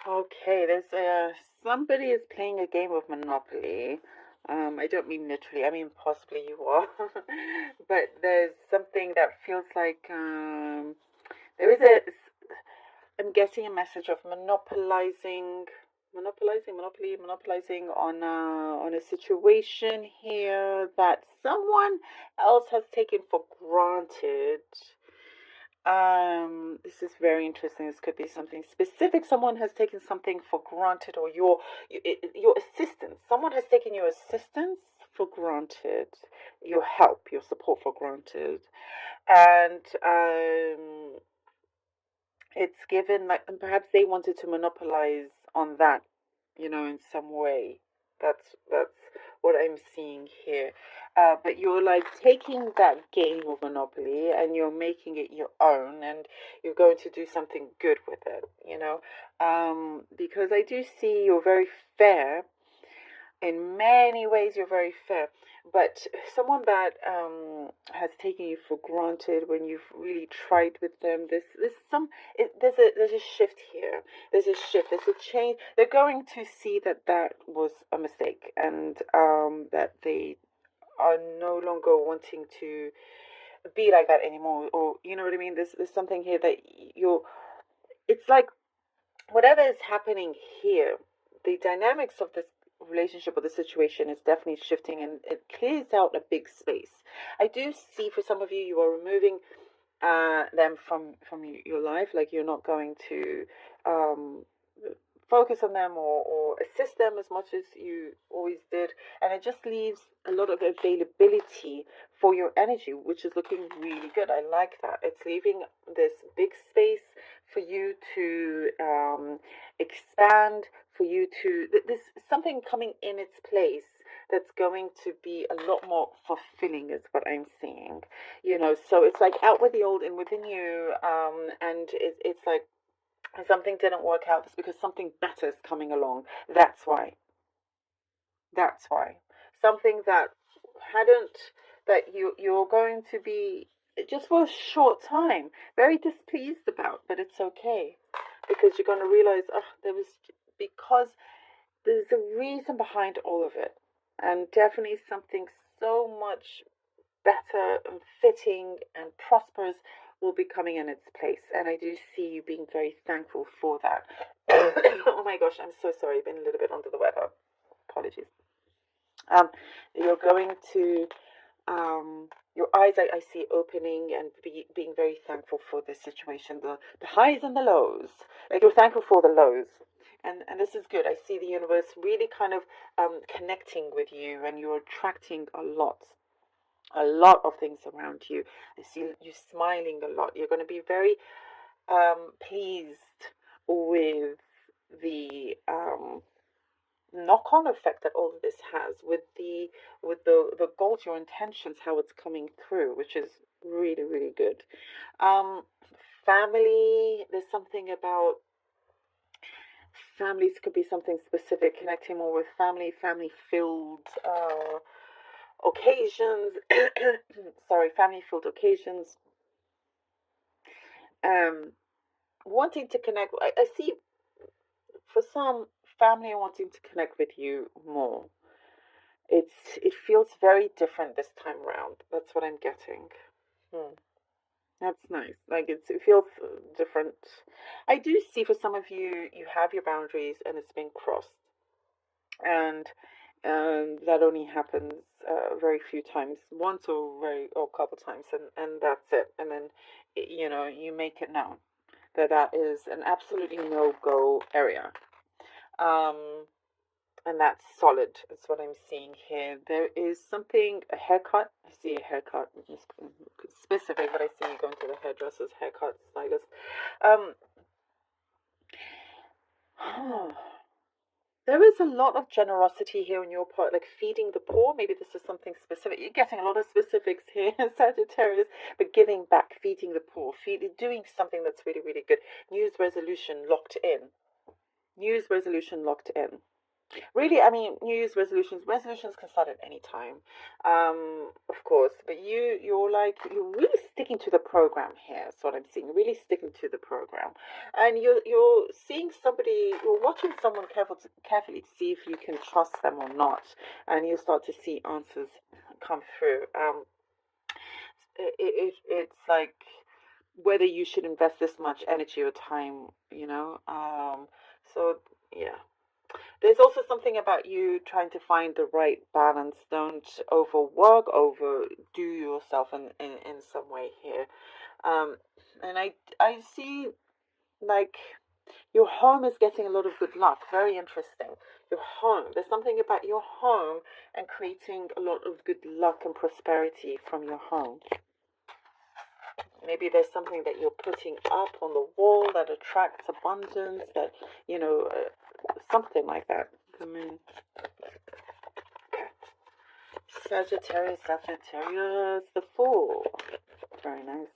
Okay, there's somebody is playing a game of Monopoly. I don't mean literally, I mean possibly you are. But there's something that feels like there is a I'm getting a message of monopolizing on a situation here that someone else has taken for granted. This is very interesting. This could be something specific. Someone has taken something for granted, or your assistance. Someone has taken your assistance for granted, your help, your support for granted, and it's given like, and perhaps they wanted to monopolize on that, in some way. That's what I'm seeing here. But you're like taking that game of Monopoly and you're making it your own, and you're going to do something good with it. Because I do see you're very fair in many ways. You're very fair, but someone that has taken you for granted when you've really tried with them, there's a shift here. There's a shift, there's a change. They're going to see that that was a mistake, and that they are no longer wanting to be like that anymore, or you know what I mean. There's something here that you're it's like whatever is happening here, the dynamics of this relationship or the situation is definitely shifting, and it clears out a big space. I do see for some of you, you are removing them from your life. Like you're not going to um, focus on them, or assist them as much as you always did. And it just leaves a lot of availability for your energy, which is looking really good. I like that. It's leaving this big space for you to expand, for you to, there's something coming in its place that's going to be a lot more fulfilling, is what I'm seeing. So it's like out with the old, in within you, and it's like something didn't work out. It's because something better is coming along. That's why. That's why. Something that hadn't, that you're going to be just for a short time very displeased about, but it's okay, because you're going to realize, oh, because there's a reason behind all of it, and definitely something so much better and fitting and prosperous will be coming in its place. And I do see you being very thankful for that. Oh my gosh, I'm so sorry. I've been a little bit under the weather. Apologies. Um, you're going to your eyes, I see opening, and being very thankful for this situation, the highs and the lows. Like you're thankful for the lows. And this is good. I see the universe really kind of connecting with you, and you're attracting a lot of things around you. I see you smiling a lot. You're going to be very pleased with the knock-on effect that all of this has, with the goals, your intentions, how it's coming through, which is really, really good. Um, Family. There's something about families, could be something specific, connecting more with family filled occasions. Sorry, family filled occasions. Um, Wanting to connect. I see for some, family are wanting to connect with you more. It feels very different this time around. That's what I'm getting. Hmm. That's nice. Like it feels different. I do see for some of you, you have your boundaries and it's been crossed, and that only happens very few times, once or a couple times, and that's it. And then you make it known that that is an absolutely no go area. Um, and that's solid. That's what I'm seeing here. There is something, a haircut. I see a haircut. It's specific, but I see you going to the hairdresser's, haircut stylist. Um, there is a lot of generosity here on your part, like feeding the poor. Maybe this is something specific. You're getting a lot of specifics here, Sagittarius, but giving back, feeding the poor, doing something that's really, really good. New Year's resolution locked in. New Year's resolution locked in. Really, I mean, New Year's resolutions can start at any time, of course. But you're like, you're really sticking to the program here. That's what I'm seeing. Really sticking to the program, and you're seeing somebody. You're watching someone carefully to see if you can trust them or not, and you start to see answers come through. It's like whether you should invest this much energy or time. So yeah. There's also something about you trying to find the right balance. Don't overwork, overdo yourself in some way here. Um, and I see like your home is getting a lot of good luck. Very interesting. Your home. There's something about your home and creating a lot of good luck and prosperity from your home. Maybe there's something that you're putting up on the wall that attracts abundance, that, something like that. The moon. Okay. Sagittarius, the Fool. Very nice.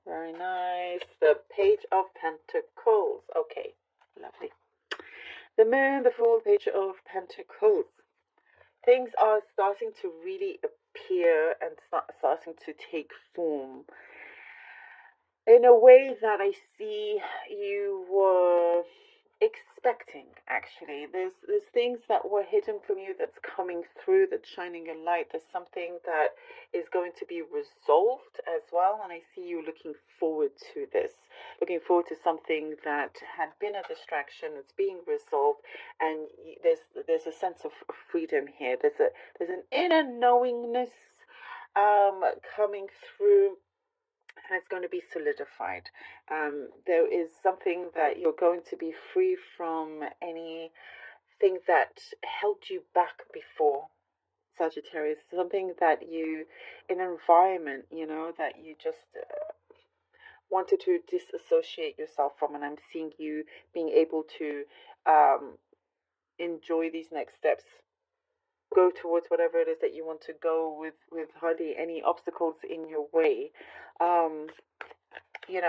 Very nice. The Page of Pentacles. Okay, lovely. The Moon, the Fool, Page of Pentacles. Things are starting to really appear and starting to take form in a way that I see you were expecting. Actually, there's things that were hidden from you that's coming through, that's shining a light. There's something that is going to be resolved as well, and I see you looking forward to this, looking forward to something that had been a distraction. It's being resolved, and there's a sense of freedom here. There's an inner knowingness coming through, and it's going to be solidified. There is something that you're going to be free from anything that held you back before, Sagittarius. Something that you, in an environment, that you just wanted to disassociate yourself from, and I'm seeing you being able to enjoy these next steps. Go towards whatever it is that you want to go with hardly any obstacles in your way.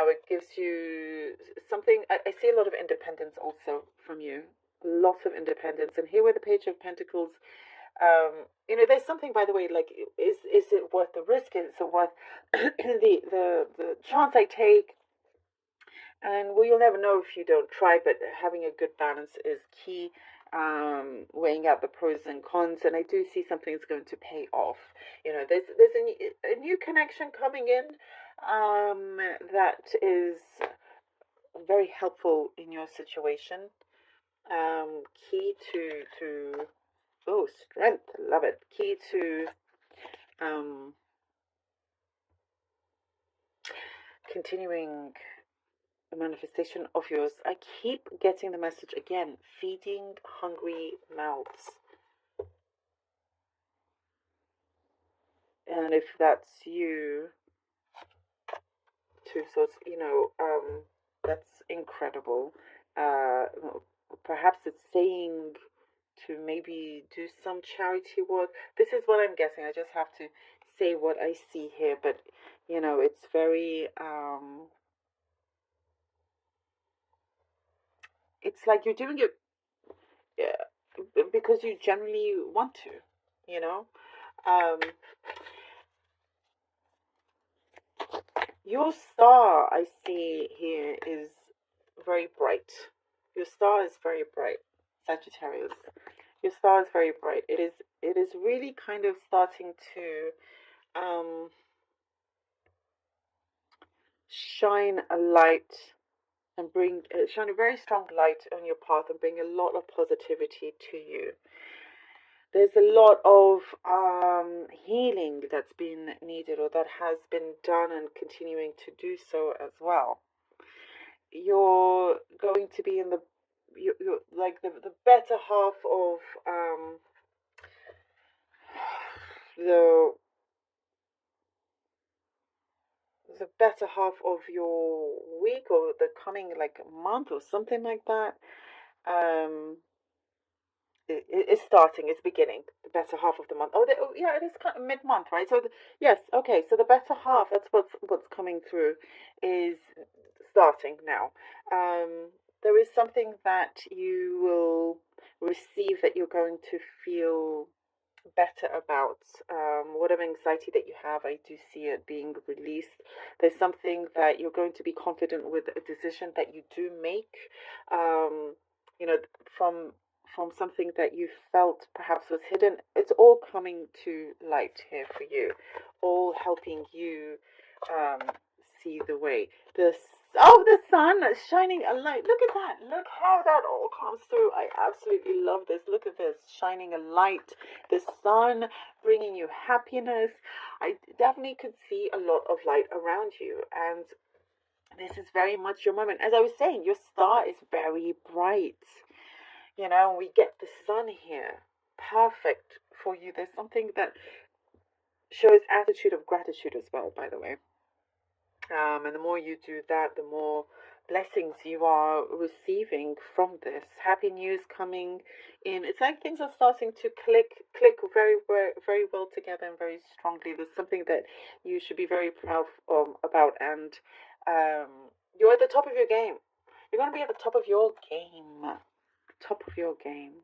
It gives you something. I see a lot of independence also from you. Lots of independence. And here with the Page of Pentacles, there's something, by the way, like, is it worth the risk? Is it worth the chance I take? And well, you'll never know if you don't try, but having a good balance is key. Weighing out the pros and cons, and I do see something that's going to pay off. There's a new connection coming in that is very helpful in your situation. Key to strength, love it. Key to continuing the manifestation of yours. I keep getting the message again: feeding hungry mouths. And if that's you too, so that's incredible. Perhaps it's saying to maybe do some charity work. This is what I'm guessing. I just have to say what I see here, but it's very it's like you're doing it because you generally want to, your star I see here is very bright. Your star is very bright, Sagittarius. Your star is very bright. It is really kind of starting to shine a light and shine a very strong light on your path and bring a lot of positivity to you. There's a lot of healing that's been needed or that has been done and continuing to do so as well. You're going to be in you're like the better half of the better half of your week or the coming like month or something like that. It's starting, it's beginning, the better half of the month. Yeah, it is kind of mid-month, right? So yes, okay, so the better half, that's what's coming through, is starting now. There is something that you will receive that you're going to feel better about. Whatever anxiety that you have, I do see it being released. There's something that you're going to be confident with, a decision that you do make, um, you know, from something that you felt perhaps was hidden. It's all coming to light here for you, all helping you um, see the way. The sun is shining a light. Look at that. Look how that all comes through. I absolutely love this. Look at this, shining a light. The sun bringing you happiness. I definitely could see a lot of light around you, and this is very much your moment. As I was saying, your star is very bright. You know, we get the sun here. Perfect for you. There's something that shows attitude of gratitude as well, by the way. And the more you do that, the more blessings you are receiving from this. Happy news coming in. It's like things are starting to click very well together and very strongly. There's something that you should be very proud about, and you're at the top of your game. You're going to be at the top of your game. Top of your game.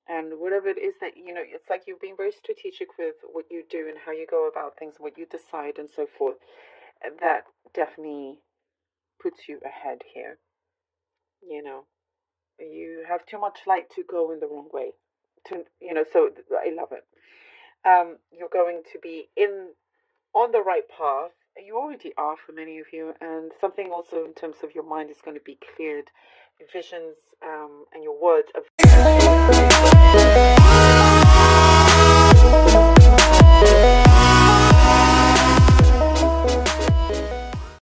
And whatever it is that, you know, it's like you're being very strategic with what you do and how you go about things, what you decide and so forth. That definitely puts you ahead here. You know, you have too much light to go in the wrong way. So I love it. You're going to be on the right path. You already are for many of you, and something also in terms of your mind is going to be cleared. Visions and your words of